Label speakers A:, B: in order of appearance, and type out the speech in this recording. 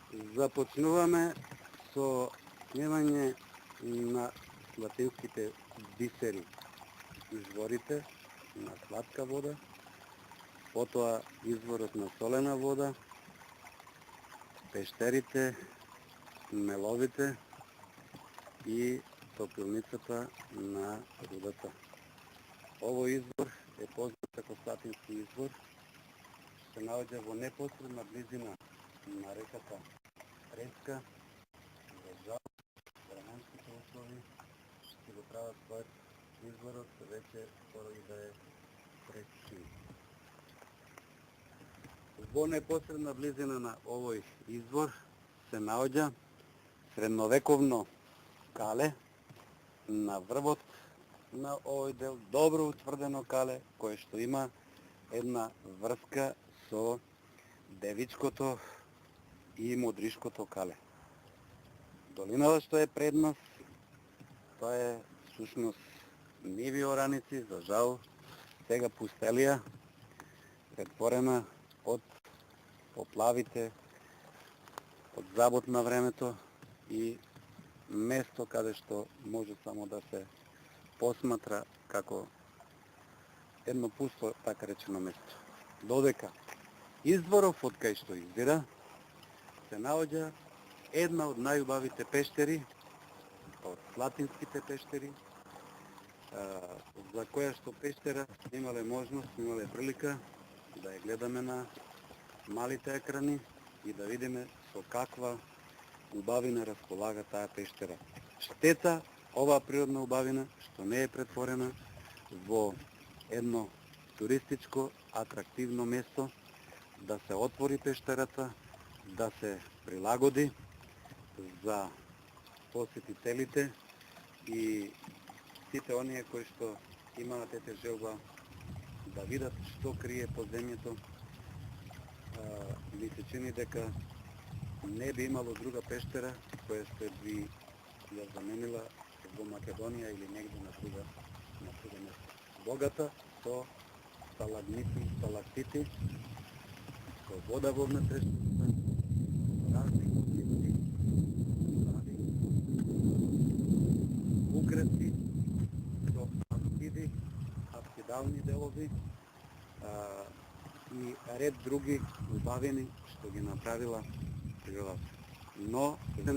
A: Започнуваме со снимање на латинските бисери, изворите на сладка вода, потоа изворот на солена вода, пештерите, меловите и топилницата на рудата. Овој извор е познат како Слатински извор, се наоѓа во непосредна близина на реката Треска. За жал, временските услови ќе го прават својот изворот веќе скоро и да е пресушен. Во непосредна близина на овој извор се наоѓа средновековно кале на врвот на овој дел, добро утврдено кале, кое што има една врска со Девичкото и Модришкото кале. Долината што е пред нас, тоа е сушност ниви ораници, за жал, сега пустелија, претворена од поплавите, од забот на времето и место каде што може само да се посматра како едно пусто, така речено, место. Додека изворов од кај што издира се наоѓа една од најубавите пештери, од Слатинските пештери, за која што пештера имале можност, имале прилика да ја гледаме на малите екрани и да видиме со каква убавина располага таа пештера. Штета оваа природна убавина што не е претворена во едно туристичко атрактивно место, да се отвори пештерата, да се прилагоди за посетителите и сите оние кои што имаат ете желба да видат што крие подземјето. Ми се чини дека не би имало друга пештера која што би ја заменила во Македонија или негде на друга место. Богата со сталагмити и сталактити, со вода во внатрешноста, разни кутици, украси, со апсиди, апсидални делови и ред други убавини што ги направила природата. Но едно